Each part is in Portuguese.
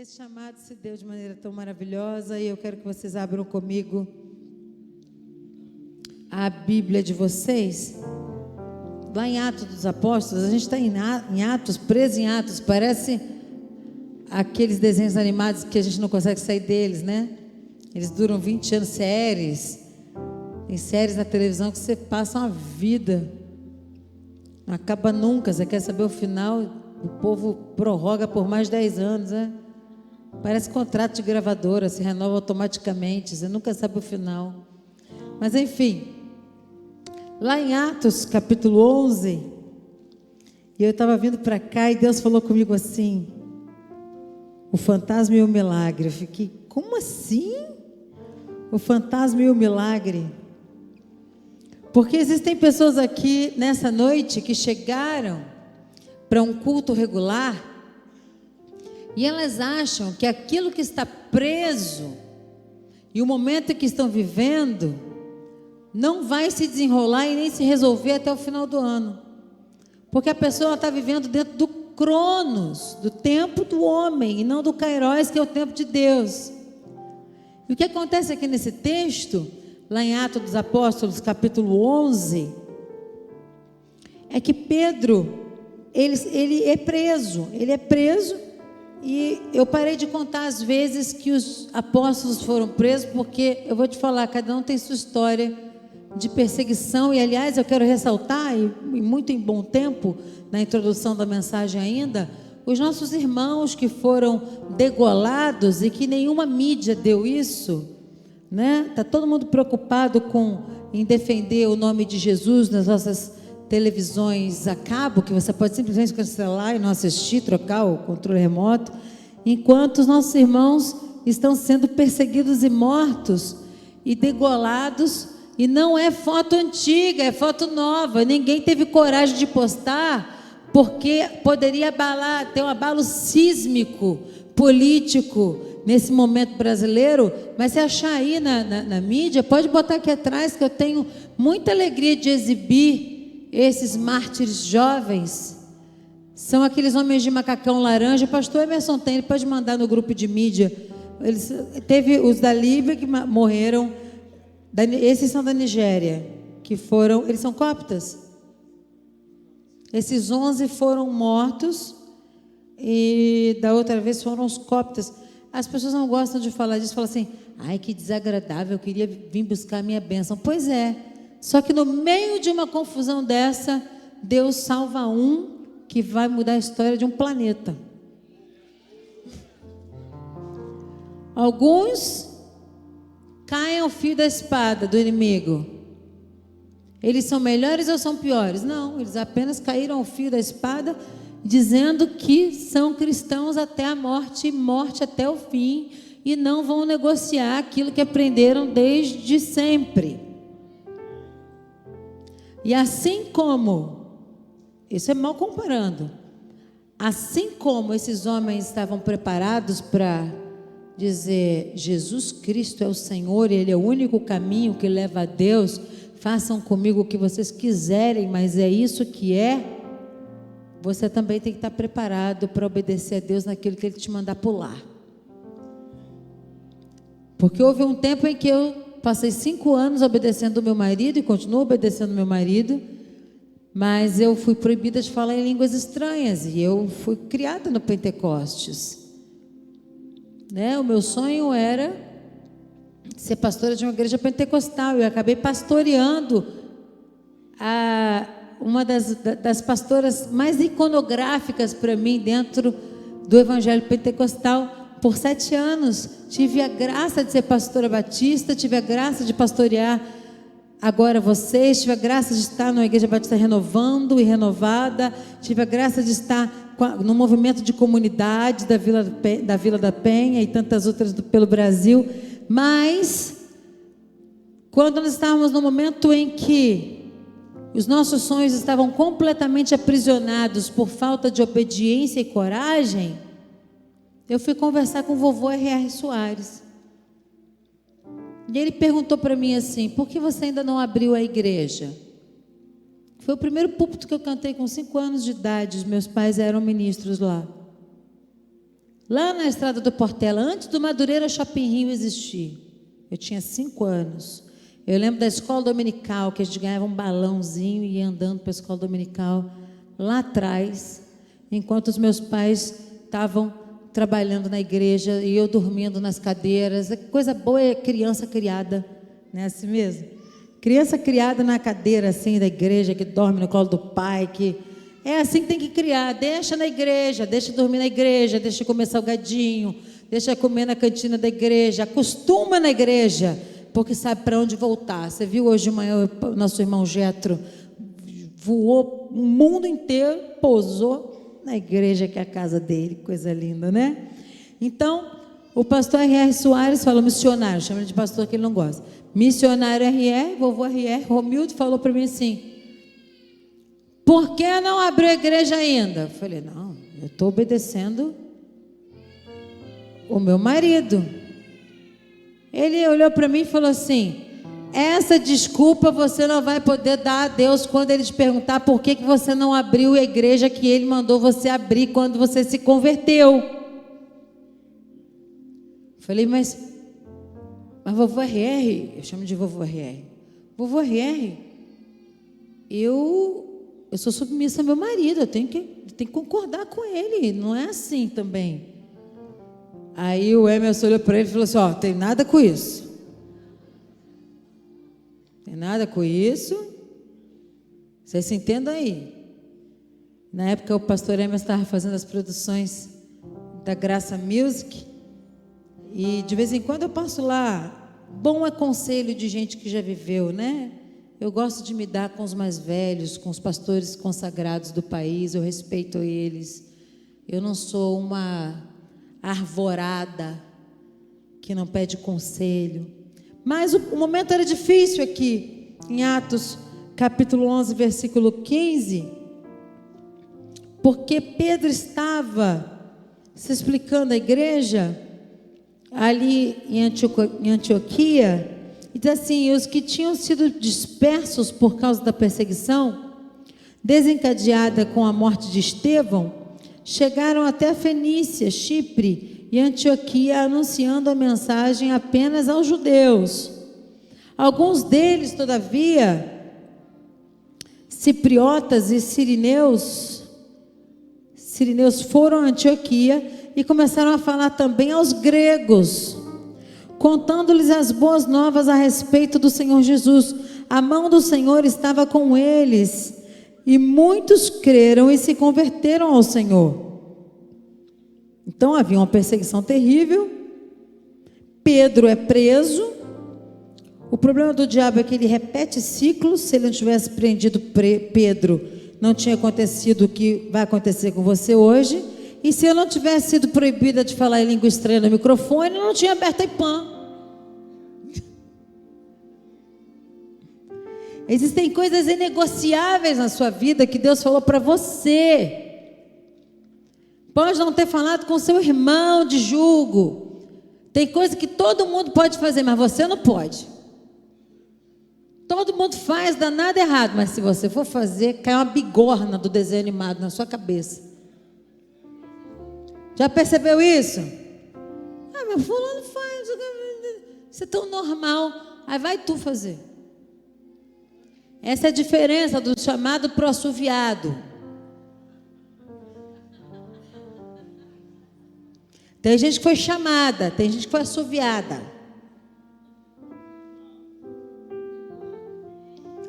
Esse chamado se deu de maneira tão maravilhosa e eu quero que vocês abram comigo a Bíblia de vocês. Lá em Atos dos Apóstolos, a gente está em Atos, preso em Atos, parece aqueles desenhos animados que a gente não consegue sair deles, né? Eles duram 20 anos, séries. Tem séries na televisão que você passa uma vida, não acaba nunca. Você quer saber o final, o povo prorroga por mais 10 anos, né? Parece contrato de gravadora, se renova automaticamente, você nunca sabe o final. Mas enfim, lá em Atos capítulo 11, e eu estava vindo para cá e Deus falou comigo assim: o fantasma e o milagre. Eu fiquei, como assim? O fantasma e o milagre? Porque existem pessoas aqui nessa noite que chegaram para um culto regular e elas acham que aquilo que está preso e o momento que estão vivendo não vai se desenrolar e nem se resolver até o final do ano. Porque a pessoa está vivendo dentro do Cronos, do tempo do homem, e não do Kairos, que é o tempo de Deus. E o que acontece aqui nesse texto, lá em Atos dos Apóstolos, capítulo 11, é que Pedro, ele é preso, e eu parei de contar as vezes que os apóstolos foram presos, porque eu vou te falar, cada um tem sua história de perseguição, e aliás eu quero ressaltar, e muito em bom tempo, na introdução da mensagem ainda, os nossos irmãos que foram degolados e que nenhuma mídia deu isso, né? Está todo mundo preocupado em defender o nome de Jesus nas nossas televisões a cabo, que você pode simplesmente cancelar e não assistir, trocar o controle remoto, enquanto os nossos irmãos estão sendo perseguidos e mortos e degolados. E não é foto antiga, é foto nova. Ninguém teve coragem de postar, porque poderia ter um abalo sísmico, político, nesse momento brasileiro. Mas se achar aí na mídia, pode botar aqui atrás, que eu tenho muita alegria de exibir esses mártires jovens. São aqueles homens de macacão laranja. O pastor Emerson tem, ele pode mandar no grupo de mídia. Teve os da Líbia que morreram. Esses são da Nigéria, eles são coptas. Esses 11 foram mortos, e da outra vez foram os coptas. As pessoas não gostam de falar disso, falam assim: ai, que desagradável, eu queria vir buscar a minha bênção. Pois é, só que no meio de uma confusão dessa, Deus salva um que vai mudar a história de um planeta. Alguns caem ao fio da espada do inimigo. Eles são melhores ou são piores? Não, eles apenas caíram ao fio da espada, dizendo que são cristãos até a morte, e morte até o fim, e não vão negociar aquilo que aprenderam desde sempre. E assim como, isso é mal comparando, assim como esses homens estavam preparados para dizer: Jesus Cristo é o Senhor, Ele é o único caminho que leva a Deus, façam comigo o que vocês quiserem, mas é isso que é. Você também tem que estar preparado para obedecer a Deus naquilo que Ele te mandar pular. Porque houve um tempo em que eu passei 5 anos obedecendo o meu marido, e continuo obedecendo o meu marido, mas eu fui proibida de falar em línguas estranhas, e eu fui criada no Pentecostes. O meu sonho era ser pastora de uma igreja pentecostal. Eu acabei pastoreando uma das pastoras mais iconográficas para mim dentro do evangelho pentecostal por 7 anos. Tive a graça de ser pastora batista, tive a graça de pastorear agora vocês, tive a graça de estar numa igreja batista renovando e renovada, tive a graça de estar no movimento de comunidade da Vila da Penha e tantas outras pelo Brasil. Mas quando nós estávamos no momento em que os nossos sonhos estavam completamente aprisionados por falta de obediência e coragem, eu fui conversar com o vovô R.R. Soares. E ele perguntou para mim assim: por que você ainda não abriu a igreja? Foi o primeiro púlpito que eu cantei com 5 anos de idade. Os meus pais eram ministros lá. lá na estrada do Portela, antes do Madureira Shopping Rio existir. Eu tinha 5 anos. Eu lembro da escola dominical, que a gente ganhava um balãozinho e ia andando para a escola dominical, lá atrás, enquanto os meus pais estavam trabalhando na igreja e eu dormindo nas cadeiras. Coisa boa é criança criada, não é assim mesmo? Criança criada na cadeira assim da igreja, que dorme no colo do pai, que é assim que tem que criar. Deixa na igreja, deixa dormir na igreja, deixa comer salgadinho, deixa comer na cantina da igreja, acostuma na igreja, porque sabe para onde voltar. Você viu hoje de manhã o nosso irmão Jetro voou o mundo inteiro, pousou na igreja que é a casa dele, coisa linda, né? Então, o pastor R.R. Soares falou, missionário, chama ele de pastor que ele não gosta. Missionário R.R., vovô R.R., Romildo falou para mim assim, por que não abriu a igreja ainda? Eu falei, não, eu estou obedecendo o meu marido. Ele olhou para mim e falou assim, essa desculpa você não vai poder dar a Deus quando Ele te perguntar por que você não abriu a igreja que Ele mandou você abrir quando você se converteu. Falei, mas vovô R.R., eu chamo de vovô R.R., vovô R.R., eu sou submissa ao meu marido, eu tenho que concordar com ele, não é assim também. Aí o Emerson olhou para ele e falou assim, ó, tem nada com isso. Tem nada com isso. Vocês se entendam aí. Na época o pastor Emerson estava fazendo as produções da Graça Music. E de vez em quando eu passo lá. Bom é conselho de gente que já viveu, né? Eu gosto de me dar com os mais velhos, com os pastores consagrados do país. Eu respeito eles. Eu não sou uma arvorada que não pede conselho. Mas o momento era difícil aqui, em Atos capítulo 11, versículo 15, porque Pedro estava se explicando à igreja ali em Antioquia, e diz assim, os que tinham sido dispersos por causa da perseguição desencadeada com a morte de Estevão, chegaram até a Fenícia, Chipre e Antioquia, anunciando a mensagem apenas aos judeus. Alguns deles, todavia, cipriotas e sirineus foram a Antioquia e começaram a falar também aos gregos, contando-lhes as boas novas a respeito do Senhor Jesus. A mão do Senhor estava com eles, e muitos creram e se converteram ao Senhor. Então havia uma perseguição terrível. Pedro é preso. O problema do diabo é que ele repete ciclos. Se ele não tivesse prendido Pedro, não tinha acontecido o que vai acontecer com você hoje. E se eu não tivesse sido proibida de falar em língua estranha no microfone, eu não tinha aberto a IPAM. Existem coisas inegociáveis na sua vida que Deus falou para você. Pode não ter falado com seu irmão de julgo. Tem coisa que todo mundo pode fazer, mas você não pode. Todo mundo faz, dá nada errado, mas se você for fazer, cai uma bigorna do desenho animado na sua cabeça. Já percebeu isso? Ah, mas fulano faz, você é tão normal. Aí vai tu fazer. Essa é a diferença do chamado pro assoviado. Tem gente que foi chamada, tem gente que foi assoviada.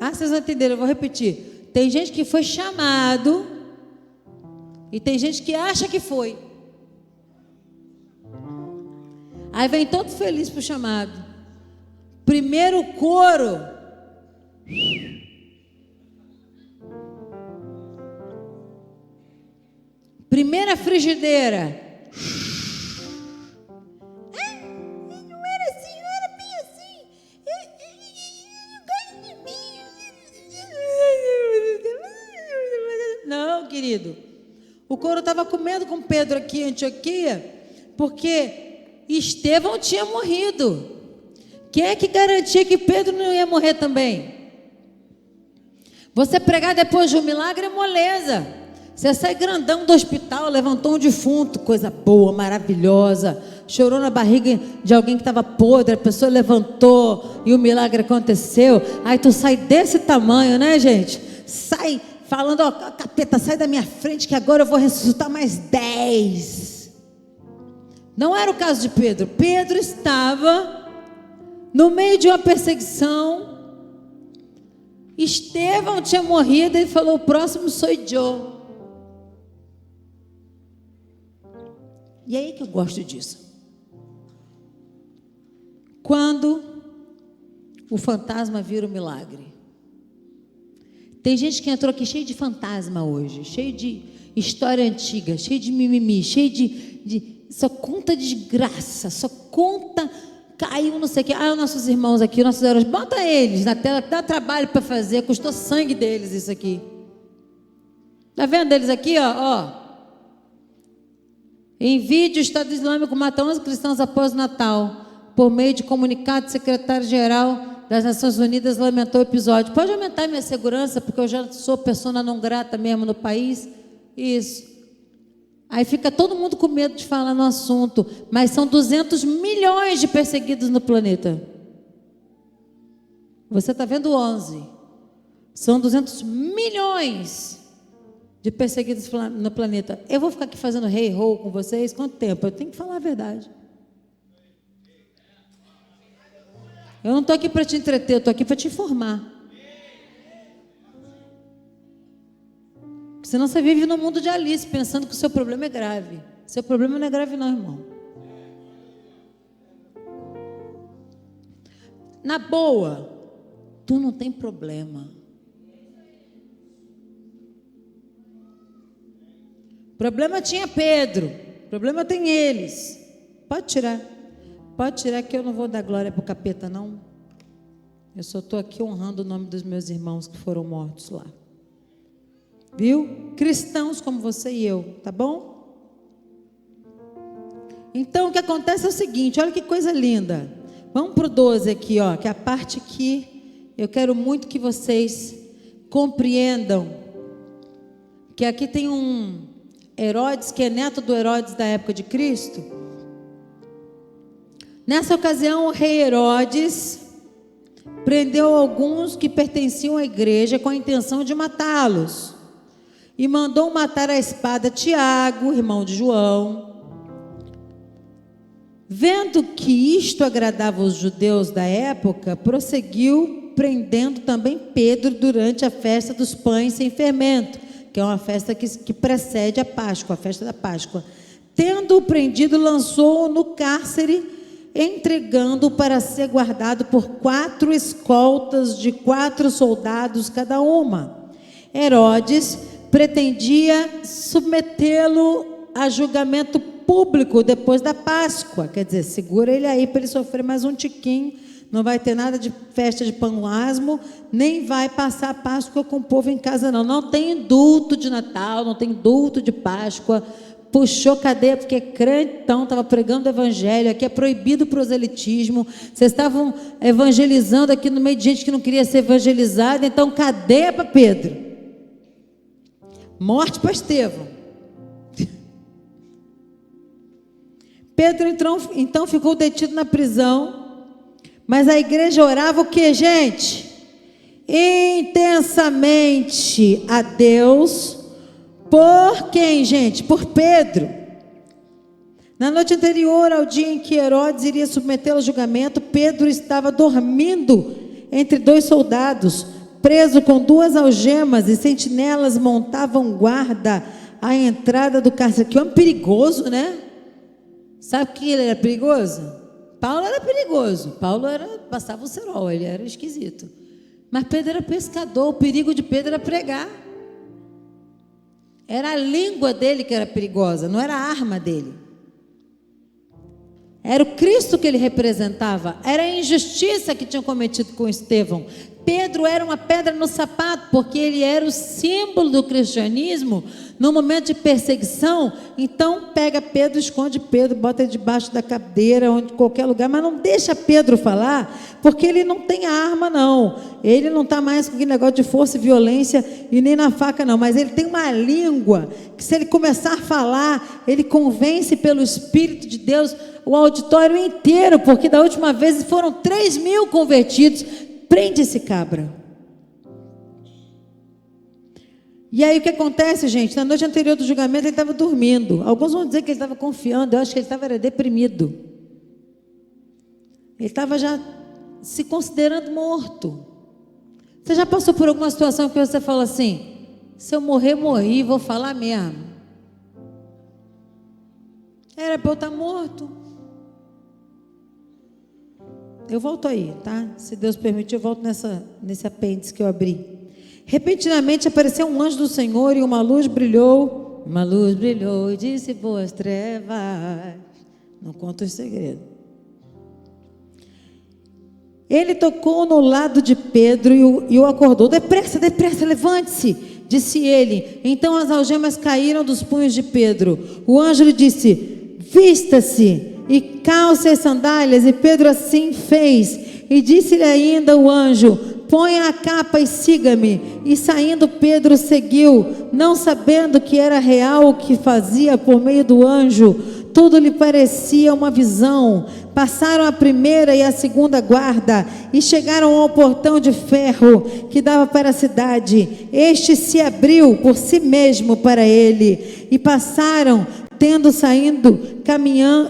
Ah, vocês não entenderam, eu vou repetir. Tem gente que foi chamado e tem gente que acha que foi. Aí vem todo feliz pro chamado. Primeiro coro. Primeira frigideira. Não era assim, não era bem assim. Não gosta de mim. Não, querido. O coro estava comendo com Pedro aqui em Antioquia, porque Estevão tinha morrido. Quem é que garantia que Pedro não ia morrer também? Você pregar depois de um milagre é moleza. Você sai grandão do hospital, levantou um defunto, coisa boa, maravilhosa. Chorou na barriga de alguém que estava podre, a pessoa levantou e o milagre aconteceu. Aí tu sai desse tamanho, né, gente? Sai falando, ó, capeta, sai da minha frente que agora eu vou ressuscitar mais 10. Não era o caso de Pedro. Pedro estava no meio de uma perseguição. Estevão tinha morrido e ele falou: o próximo sou eu. E aí que eu gosto disso. Quando o fantasma vira o milagre. Tem gente que entrou aqui cheio de fantasma hoje, cheio de história antiga, cheio de mimimi, cheio de só conta desgraça, só conta caiu não sei o que. Os nossos irmãos aqui, nossos heróis, bota eles na tela, dá trabalho para fazer, custou sangue deles isso aqui. Tá vendo eles aqui, ó? Em vídeo, o Estado Islâmico mata 11 cristãos após o Natal. Por meio de comunicado, o secretário-geral das Nações Unidas lamentou o episódio. Pode aumentar minha segurança, porque eu já sou persona não grata mesmo no país? Isso. Aí fica todo mundo com medo de falar no assunto. Mas são 200 milhões de perseguidos no planeta. Você está vendo 11. São 200 milhões de perseguidos no planeta. Eu vou ficar aqui fazendo hey-ho com vocês? Quanto tempo? Eu tenho que falar a verdade. Eu não estou aqui para te entreter, eu estou aqui para te informar. Senão você vive no mundo de Alice, pensando que o seu problema é grave. Seu problema não é grave não, irmão. Na boa, tu não tem problema. Problema tinha Pedro, problema tem eles. Pode tirar que eu não vou dar glória para o capeta não. Eu só estou aqui honrando o nome dos meus irmãos que foram mortos lá. Viu? Cristãos como você e eu, tá bom? Então o que acontece é o seguinte, olha que coisa linda. Vamos para o 12 aqui, ó, que é a parte que eu quero muito que vocês compreendam. Que aqui tem um Herodes, que é neto do Herodes da época de Cristo. Nessa ocasião, o rei Herodes prendeu alguns que pertenciam à igreja com a intenção de matá-los. E mandou matar à espada Tiago, irmão de João. Vendo que isto agradava os judeus da época, prosseguiu prendendo também Pedro durante a festa dos pães sem fermento, que é uma festa que precede a Páscoa, a festa da Páscoa. Tendo-o prendido, lançou-o no cárcere, entregando-o para ser guardado por 4 escoltas de 4 soldados cada uma. Herodes pretendia submetê-lo a julgamento público depois da Páscoa. Quer dizer, segura ele aí para ele sofrer mais um tiquinho. Não vai ter nada de festa de pão asmo, nem vai passar a Páscoa com o povo em casa não. Não tem indulto de Natal, não tem indulto de Páscoa. Puxou cadeia porque é crentão, estava pregando o evangelho. Aqui é proibido o proselitismo. Vocês estavam evangelizando aqui no meio de gente que não queria ser evangelizada. Então cadeia para Pedro, morte para Estevão. Pedro então ficou detido na prisão. Mas a igreja orava o que, gente? Intensamente a Deus. Por quem, gente? Por Pedro. Na noite anterior ao dia em que Herodes iria submetê-lo ao julgamento, Pedro estava dormindo entre 2 soldados, preso com 2 algemas, e sentinelas montavam guarda à entrada do cárcere. Que homem perigoso, né? Sabe que ele era perigoso? Paulo era perigoso. Paulo passava o cerol, ele era esquisito. Mas Pedro era pescador. O perigo de Pedro era pregar. Era a língua dele que era perigosa, não era a arma dele. Era o Cristo que ele representava. Era a injustiça que tinham cometido com Estevão. Pedro era uma pedra no sapato, porque ele era o símbolo do cristianismo no momento de perseguição. Então pega Pedro, esconde Pedro, bota ele debaixo da cadeira, onde qualquer lugar, mas não deixa Pedro falar, porque ele não tem arma não, ele não está mais com aquele negócio de força e violência, e nem na faca não, mas ele tem uma língua, que se ele começar a falar, ele convence pelo Espírito de Deus, o auditório inteiro, porque da última vez foram 3.000 convertidos. Prende esse cabra. E aí o que acontece, gente? Na noite anterior do julgamento ele estava dormindo. Alguns vão dizer que ele estava confiando. Eu acho que ele estava deprimido. Ele estava já se considerando morto. Você já passou por alguma situação que você fala assim: se eu morrer, morri, vou falar mesmo. Era para eu estar morto. Eu volto aí, tá? Se Deus permitir, eu volto nesse apêndice que eu abri. Repentinamente apareceu um anjo do Senhor e uma luz brilhou. Uma luz brilhou e disse: boas trevas. Não conta o segredo. Ele tocou no lado de Pedro e o acordou. Depressa, depressa, levante-se, disse ele. Então as algemas caíram dos punhos de Pedro. O anjo lhe disse: vista-se e calce as sandálias. E Pedro assim fez. E disse-lhe ainda o anjo: ponha a capa e siga-me. E saindo Pedro seguiu, não sabendo que era real o que fazia por meio do anjo. Tudo lhe parecia uma visão. Passaram a primeira e a segunda guarda e chegaram ao portão de ferro que dava para a cidade. Este se abriu por si mesmo para ele. E passaram, tendo saído,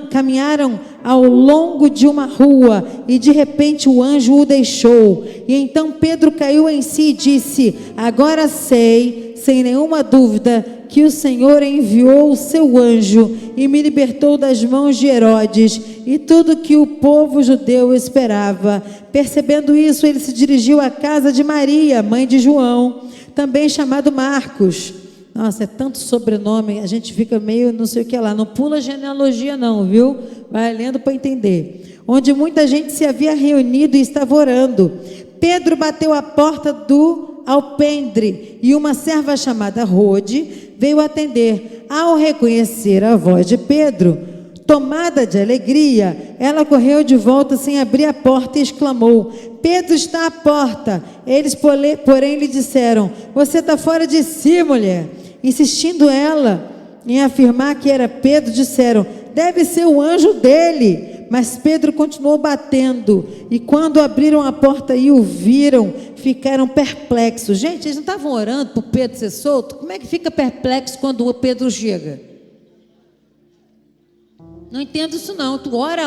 caminharam ao longo de uma rua, e de repente o anjo o deixou. E então Pedro caiu em si e disse: agora sei, sem nenhuma dúvida, que o Senhor enviou o seu anjo e me libertou das mãos de Herodes e tudo que o povo judeu esperava. Percebendo isso, ele se dirigiu à casa de Maria, mãe de João, também chamado Marcos. Nossa, é tanto sobrenome, a gente fica meio não sei o que lá. Não pula genealogia não, viu? Vai lendo para entender. Onde muita gente se havia reunido e estava orando. Pedro bateu a porta do alpendre e uma serva chamada Rode veio atender. Ao reconhecer a voz de Pedro, tomada de alegria, ela correu de volta sem abrir a porta e exclamou: Pedro está à porta. Eles, porém, lhe disseram: você está fora de si, mulher. Insistindo ela em afirmar que era Pedro, disseram: deve ser o anjo dele. Mas Pedro continuou batendo, e quando abriram a porta e o viram, ficaram perplexos. Gente, eles não estavam orando para o Pedro ser solto? Como é que fica perplexo quando o Pedro chega? Não entendo isso não. Tu ora,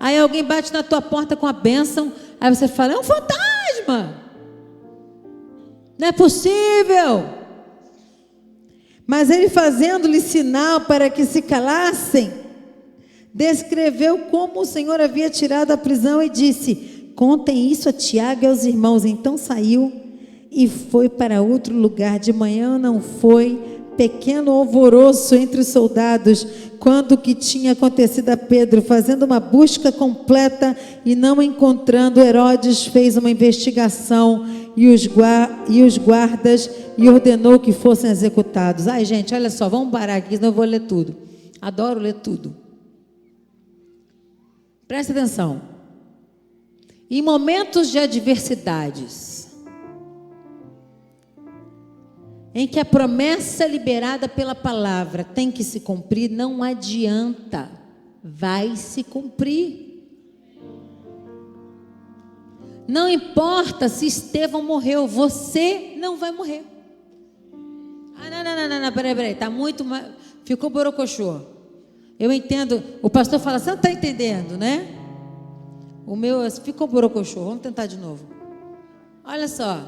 aí alguém bate na tua porta com a bênção, aí você fala: é um fantasma, não é possível. Mas ele, fazendo-lhe sinal para que se calassem, descreveu como o Senhor havia tirado a prisão e disse: contem isso a Tiago e aos irmãos. Então saiu e foi para outro lugar. De manhã não foi pequeno alvoroço entre os soldados quando o que tinha acontecido a Pedro. Fazendo uma busca completa e não encontrando, Herodes fez uma investigação e os guardas e ordenou que fossem executados. Ai, gente, olha só, vamos parar aqui, senão eu vou ler tudo. Adoro ler tudo. Presta atenção. Em momentos de adversidades, em que a promessa liberada pela palavra tem que se cumprir, não adianta, vai se cumprir. Não importa se Estevão morreu, você não vai morrer. Não, peraí, tá muito, ficou borocochô. Eu entendo, o pastor fala: você não está entendendo, né? O meu ficou borocochô, vamos tentar de novo. Olha só,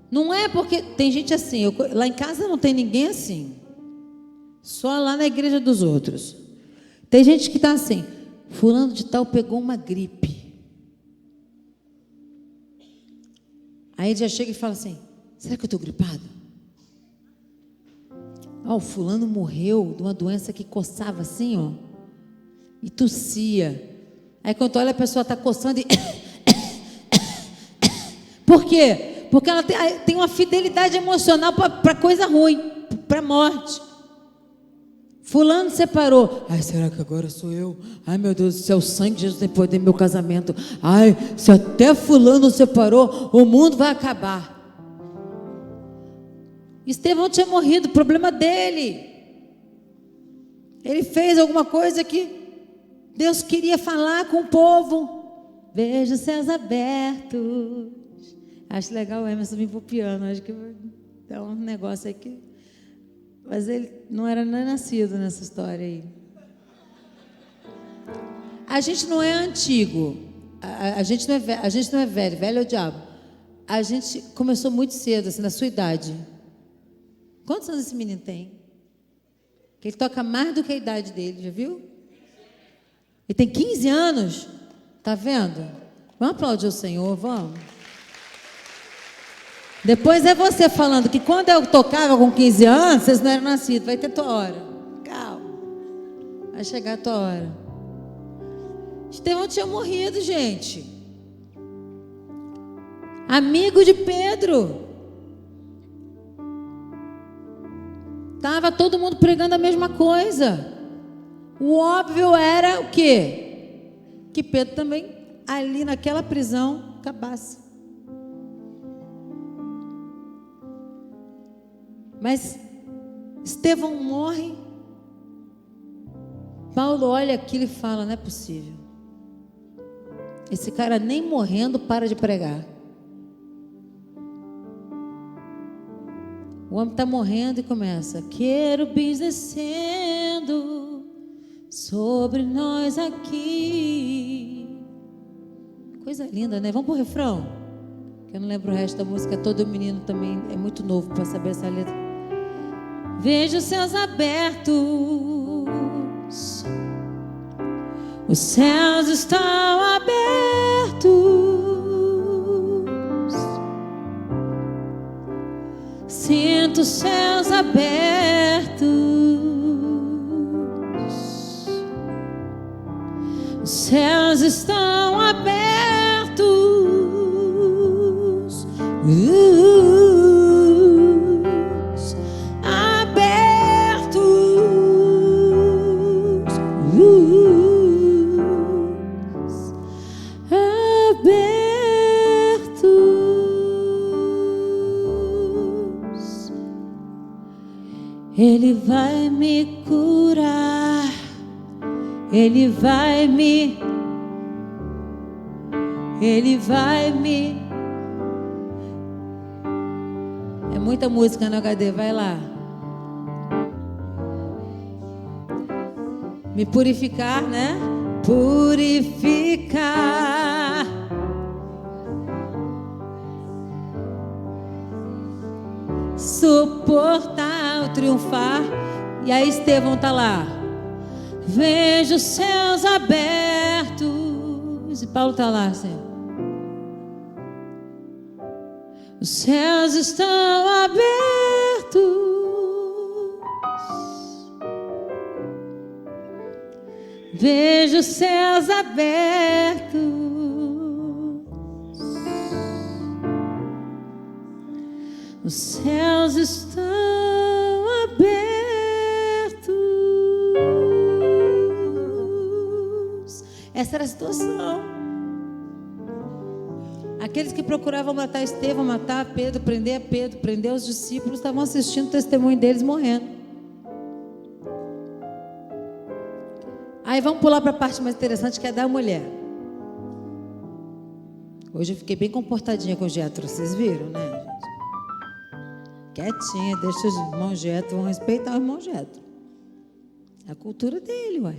não é porque tem gente assim, lá em casa não tem ninguém assim, só lá na igreja dos outros. Tem gente que está assim: fulano de tal pegou uma gripe. Aí ele já chega e fala assim: será que eu estou gripado? O fulano morreu de uma doença que coçava assim, ó, e tossia. Aí quando olha, a pessoa está coçando e Por quê? Porque ela tem uma fidelidade emocional para coisa ruim, para morte. Fulano separou. Ai, será que agora sou eu? Ai, meu Deus do céu, o sangue de Jesus tem poder no meu casamento. Ai, se até fulano separou, o mundo vai acabar. Estevão tinha morrido, problema dele. Ele fez alguma coisa que Deus queria falar com o povo. Vejo os céus abertos. Acho legal o Emerson vir pro piano. Acho que é um negócio aqui. Mas ele não era nem nascido nessa história aí. A gente não é antigo. A gente não é velho. Velho é o diabo. A gente começou muito cedo, assim, na sua idade. Quantos anos esse menino tem? Que ele toca mais do que a idade dele, já viu? Ele tem 15 anos. Tá vendo? Vamos aplaudir o Senhor, vamos. Depois é você falando que quando eu tocava com 15 anos, vocês não eram nascidos. Vai ter tua hora. Calma. Vai chegar a tua hora. Estevão tinha morrido, gente. Amigo de Pedro. Estava todo mundo pregando a mesma coisa. O óbvio era o quê? Que Pedro também, ali naquela prisão, acabasse. Mas Estevão morre. Paulo olha aquilo e fala: não é possível. Esse cara nem morrendo para de pregar. O homem está morrendo e começa: querubins descendo sobre nós aqui. Coisa linda, né? Vamos pro refrão? Que eu não lembro o resto da música. Todo menino também é muito novo para saber essa letra. Vejo os céus abertos, os céus estão abertos, sinto os céus abertos, os céus estão abertos. Ele vai me curar, Ele vai me. É muita música no HD, vai lá. Me purificar, né? Purificar. Suportar, triunfar. E aí Estevão está lá. Vejo os céus abertos. E Paulo está lá assim. Os céus estão abertos. Vejo os céus abertos. Os céus estão abertos. Essa era a situação. Aqueles que procuravam matar Estevão, matar Pedro, prender os discípulos, estavam assistindo o testemunho deles morrendo. Aí vamos pular para a parte mais interessante, que é da mulher. Hoje eu fiquei bem comportadinha com o Jetro, vocês viram, né, gente? Quietinha, deixa os irmãos Jetro, vão respeitar o irmão Jetro. É a cultura dele, ué.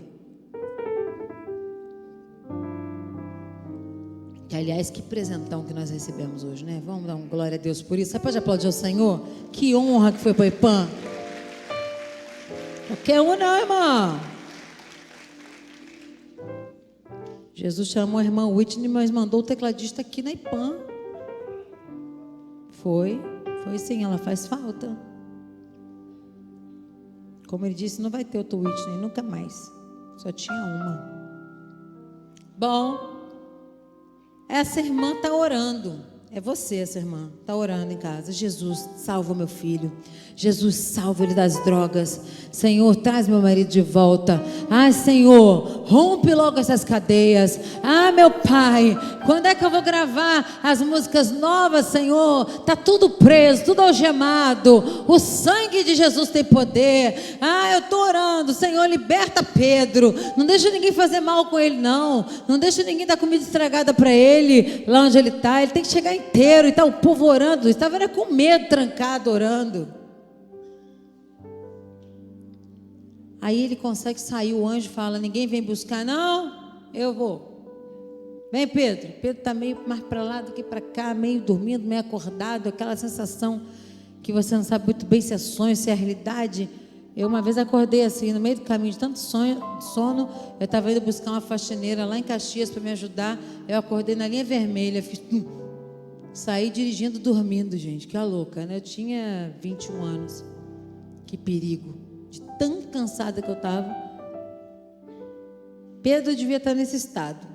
Que, aliás, que presentão que nós recebemos hoje, né? Vamos dar um glória a Deus por isso. Você pode aplaudir o Senhor? Que honra que foi para o IPAM. Qualquer um não, irmão. Jesus chamou a irmã Whitney, mas mandou o tecladista aqui na IPAM. Foi sim, ela faz falta. Como ele disse, não vai ter outro Whitney, nunca mais. Só tinha uma. Bom, essa irmã está orando. É você, essa irmã, está orando em casa. Jesus, salva meu filho. Jesus, salva ele das drogas. Senhor, traz meu marido de volta. Ah, Senhor, rompe logo essas cadeias. Ah, meu Pai, quando é que eu vou gravar as músicas novas, Senhor? Está tudo preso, tudo algemado. O sangue de Jesus tem poder. Ah, eu estou orando. Senhor, liberta Pedro. Não deixa ninguém fazer mal com ele, não. Não deixa ninguém dar comida estragada para ele, lá onde ele está. Ele tem que chegar inteiro. E está o povo orando. Estava com medo, trancado, orando. Aí ele consegue sair, o anjo fala, ninguém vem buscar, não, eu vou. Vem Pedro. Pedro está meio mais para lá do que para cá, meio dormindo, meio acordado, aquela sensação que você não sabe muito bem se é sonho, se é realidade. Eu uma vez acordei assim, no meio do caminho de tanto sono, eu estava indo buscar uma faxineira lá em Caxias para me ajudar, eu acordei na linha vermelha, saí dirigindo, dormindo, gente, que louca, né? Eu tinha 21 anos, que perigo. De tão cansada que eu estava. Pedro devia estar nesse estado.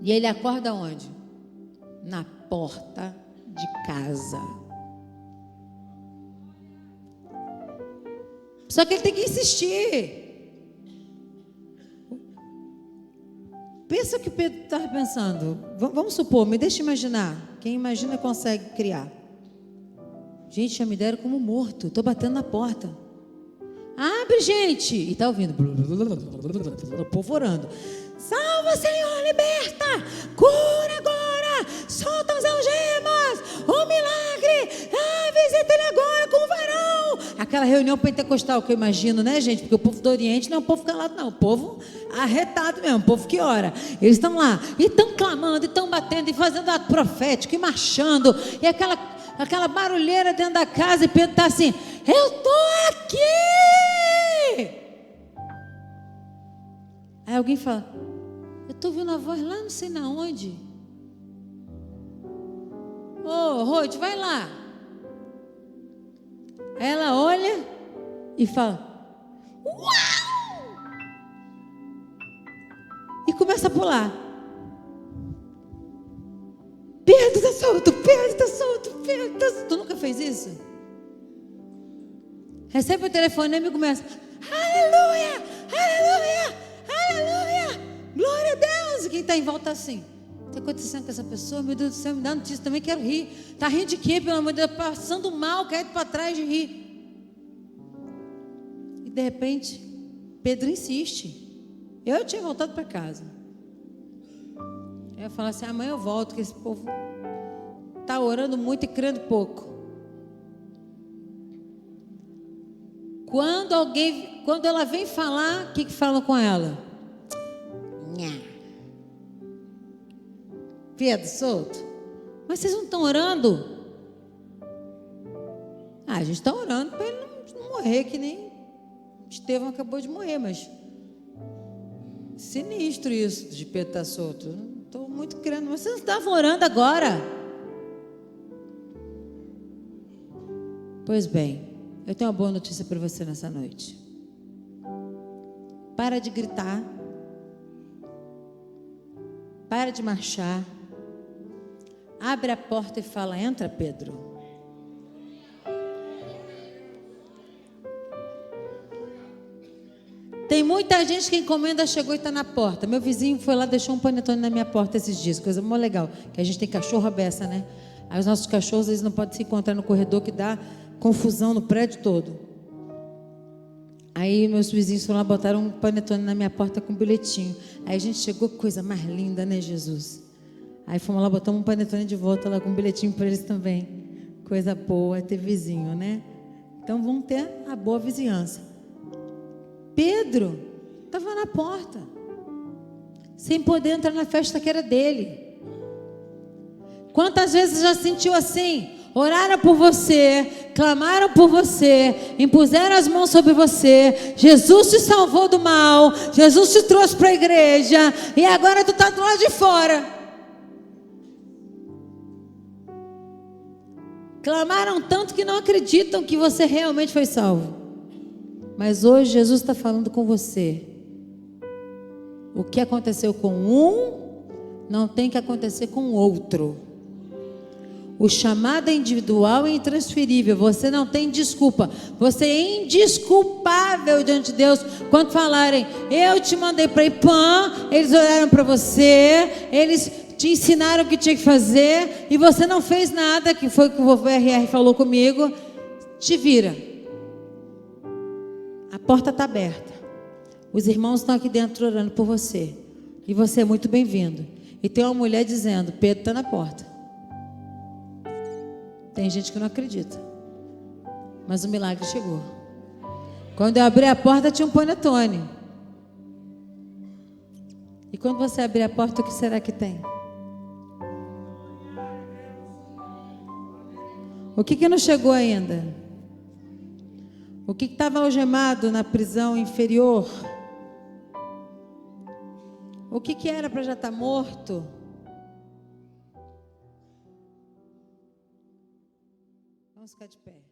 E ele acorda onde? Na porta de casa. Só que ele tem que insistir. Pensa o que Pedro estava pensando. Vamos supor, me deixa imaginar. Quem imagina consegue criar. Gente, já me deram como morto. Estou batendo na porta. Abre, gente. E está ouvindo. O povo orando. Salva, Senhor, liberta. Cura agora. Solta as algemas. O milagre. Ah, visita ele agora com o varão. Aquela reunião pentecostal que eu imagino, né, gente? Porque o povo do Oriente não é um povo calado, não. O povo arretado mesmo. O povo que ora. Eles estão lá. E estão clamando. E estão batendo. E fazendo ato profético. E marchando. E aquela barulheira dentro da casa, e Pedro está assim, eu estou aqui. Aí alguém fala, eu estou ouvindo a voz lá não sei na onde. Ô, Rode, vai lá. Aí ela olha e fala, uau! E começa a pular. Pedro está solto, Pedro está solto, Pedro está solto. Tu nunca fez isso? Recebe o telefonema e começa, aleluia, aleluia, aleluia, glória a Deus. E quem está em volta assim, o que está acontecendo com essa pessoa? Meu Deus do céu, me dá notícia, também quero rir. Está rindo de quê, pelo amor de Deus? Passando mal, caído para trás de rir. E de repente, Pedro insiste. Eu tinha voltado para casa. Eu ia falar assim, amanhã eu volto, que esse povo está orando muito e crendo pouco. Quando ela vem falar, o que falam com ela? Nha. Pedro, solto. Mas vocês não estão orando? Ah, a gente está orando para ele não morrer, que nem Estevão acabou de morrer, mas sinistro isso de Pedro estar solto. Estou muito crendo, mas vocês não estavam orando agora? Pois bem, eu tenho uma boa notícia para você nessa noite. Para de gritar. Para de marchar. Abre a porta e fala, entra, Pedro. Tem muita gente que a encomenda chegou e está na porta. Meu vizinho foi lá, deixou um panetone na minha porta esses dias. Coisa muito legal. Que a gente tem cachorro à beça, né? Aí os nossos cachorros, eles não podem se encontrar no corredor, que dá confusão no prédio todo. Aí meus vizinhos foram lá, botaram um panetone na minha porta com um bilhetinho. Aí a gente chegou, coisa mais linda, né, Jesus? Aí fomos lá, botamos um panetone de volta lá com um bilhetinho para eles também. Coisa boa é ter vizinho, né? Então vamos ter a boa vizinhança. Pedro estava na porta, sem poder entrar na festa que era dele. Quantas vezes já sentiu assim? Oraram por você, clamaram por você, impuseram as mãos sobre você, Jesus te salvou do mal, Jesus te trouxe para a igreja, e agora tu está do lado de fora. Clamaram tanto que não acreditam que você realmente foi salvo. Mas hoje Jesus está falando com você. O que aconteceu com um não tem que acontecer com o outro. O chamado é individual e intransferível. Você não tem desculpa. Você é indesculpável diante de Deus. Quando falarem, eu te mandei para Ipã, eles olharam para você, eles te ensinaram o que tinha que fazer e você não fez nada, que foi o que o RR falou comigo. Te vira. A porta está aberta. Os irmãos estão aqui dentro orando por você. E você é muito bem-vindo. E tem uma mulher dizendo, Pedro está na porta. Tem gente que não acredita. Mas o milagre chegou. Quando eu abri a porta, tinha um panetone. E quando você abrir a porta, o que será que tem? O que não chegou ainda? O que estava algemado na prisão inferior? O que era para já estar morto? Vamos ficar de pé.